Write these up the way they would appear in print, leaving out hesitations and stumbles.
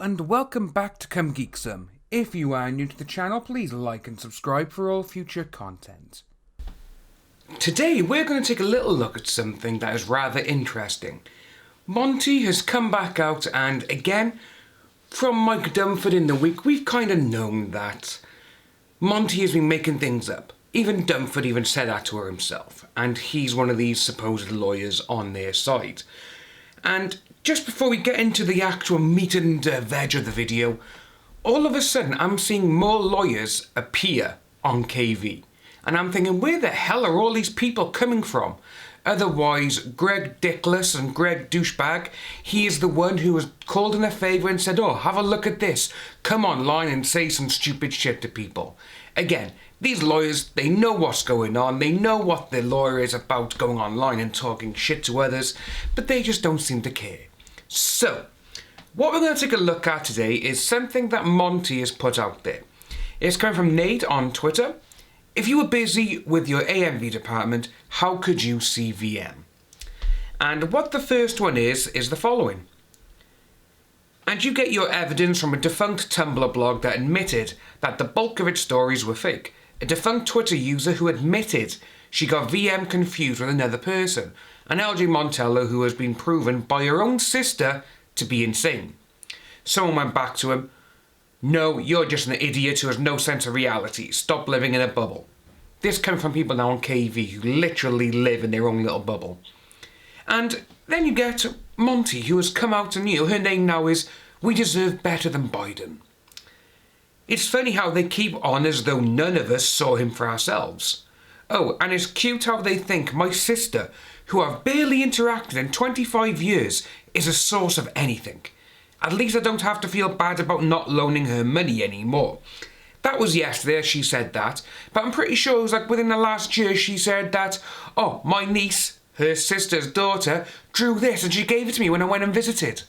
and welcome back to Come Geek Some. If you are new to the channel, please like and subscribe for all future content. Today we're going to take a little look at something that is rather interesting. Monty has come back out, and again, from Mike Dumford in the week, we've kind of known that Monty has been making things up. Even Dumford even said that to her himself, and he's one of these supposed lawyers on their side. And just before we get into the actual meat and veg of the video, all of a sudden I'm seeing more lawyers appear on KV. And I'm thinking, where the hell are all these people coming from? Otherwise, Greg Dickless and Greg Douchebag, he is the one who was called in a favour and said, oh, have a look at this. Come online and say some stupid shit to people. Again, these lawyers, they know what's going on. They know what the lawyer is about, going online and talking shit to others, but they just don't seem to care. So, what we're going to take a look at today is something that Monty has put out there. It's coming from Nate on Twitter. If you were busy with your AMV department, how could you see VM? And what the first one is the following. And you get your evidence from a defunct Tumblr blog that admitted that the bulk of its stories were fake. A defunct Twitter user who admitted she got VM confused with another person. An Montello who has been proven by her own sister to be insane. Someone went back to him. No, you're just an idiot who has no sense of reality. Stop living in a bubble. This comes from people now on KV who literally live in their own little bubble. And then you get Monty, who has come out and her name now is We Deserve Better Than Biden. It's funny how they keep on as though none of us saw him for ourselves. Oh, and it's cute how they think my sister, who I've barely interacted in 25 years, is a source of anything. At least I don't have to feel bad about not loaning her money anymore. That was yesterday she said that, but I'm pretty sure it was like within the last year she said that, oh, my niece, her sister's daughter, drew this and she gave it to me when I went and visited.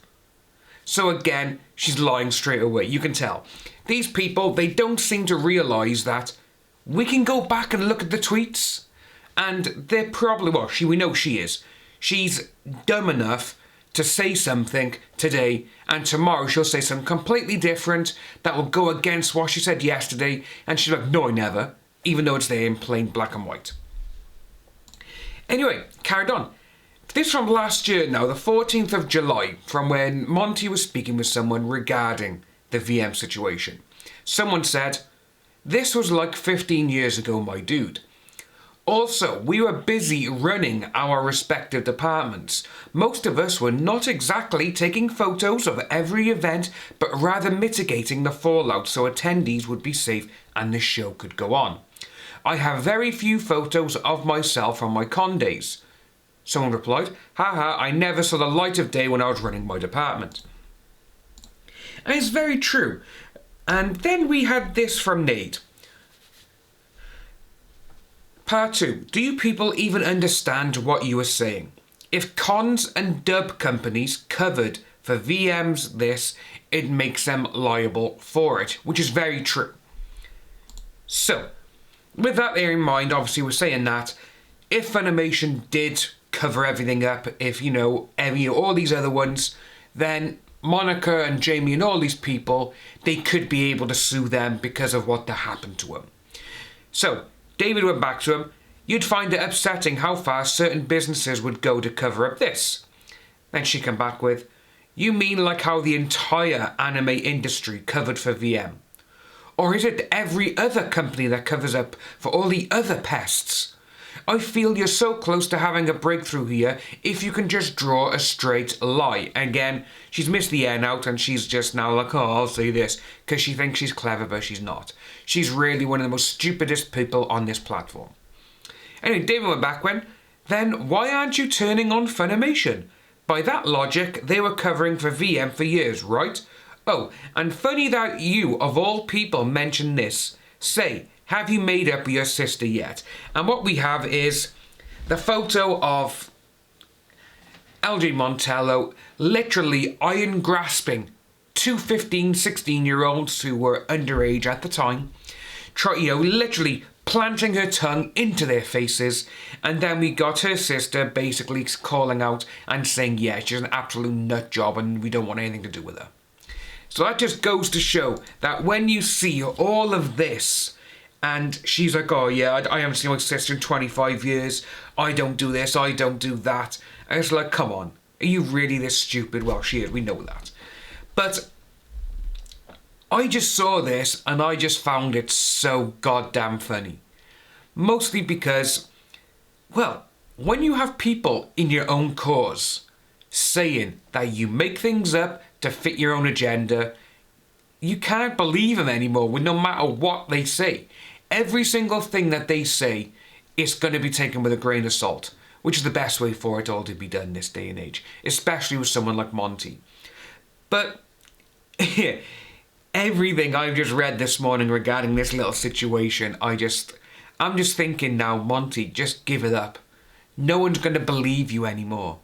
So again, she's lying straight away, you can tell. These people, they don't seem to realise that we can go back and look at the tweets, and they're probably, well, we know she is. She's dumb enough to say something today, and tomorrow she'll say something completely different that will go against what she said yesterday, and she's like, no, I never, even though it's there in plain black and white. Anyway, carried on. This from last year now, the 14th of July, from when Monty was speaking with someone regarding the VM situation. Someone said, this was like 15 years ago, my dude. Also, we were busy running our respective departments. Most of us were not exactly taking photos of every event, but rather mitigating the fallout so attendees would be safe and the show could go on. I have very few photos of myself from my con days. Someone replied, haha, I never saw the light of day when I was running my department. And it's very true. And then we had this from Nate. Part 2. Do you people even understand what you are saying? If cons and dub companies covered for VMs this, it makes them liable for it, which is very true. So, with that there in mind, obviously we're saying that if Funimation did cover everything up, if, all these other ones, then Monica and Jamie and all these people, they could be able to sue them because of what happened to them. So, David went back to him, you'd find it upsetting how far certain businesses would go to cover up this. Then she came back with, you mean like how the entire anime industry covered for VM? Or is it every other company that covers up for all the other pests? I feel you're so close to having a breakthrough here if you can just draw a straight lie. Again, she's missed the N out and she's just now like, oh, I'll say this, because she thinks she's clever, but she's not. She's really one of the most stupidest people on this platform. Anyway, David went back when, then why aren't you turning on Funimation? By that logic, they were covering for VM for years, right? Oh, and funny that you, of all people, mention this. Say, have you made up with your sister yet? And what we have is the photo of LJ Montello literally iron grasping two 15, 16-year-olds who were underage at the time, literally planting her tongue into their faces, and then we got her sister basically calling out and saying, yeah, she's an absolute nut job and we don't want anything to do with her. So that just goes to show that when you see all of this, and she's like, oh yeah, I haven't seen my sister in 25 years, I don't do this, I don't do that. And it's like, come on, are you really this stupid? Well, she is, we know that. But I just saw this and I just found it so goddamn funny. Mostly because, well, when you have people in your own cause saying that you make things up to fit your own agenda, you can't believe them anymore with no matter what they say. Every single thing that they say is going to be taken with a grain of salt, which is the best way for it all to be done this day and age, especially with someone like Monty. But everything I've just read this morning regarding this little situation, I'm just thinking now, Monty, just give it up. No one's going to believe you anymore.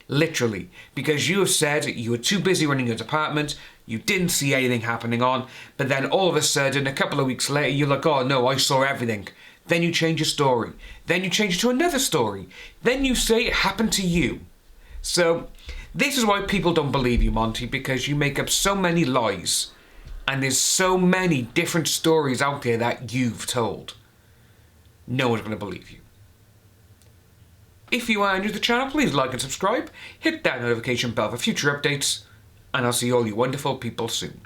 Literally. Because you have said you were too busy running your department, you didn't see anything happening on, but then all of a sudden, a couple of weeks later, you're like, oh no, I saw everything. Then you change your story. Then you change it to another story. Then you say it happened to you. So, this is why people don't believe you, Monty, because you make up so many lies. And there's so many different stories out there that you've told. No one's going to believe you. If you are new to the channel, please like and subscribe. Hit that notification bell for future updates. And I'll see all you wonderful people soon.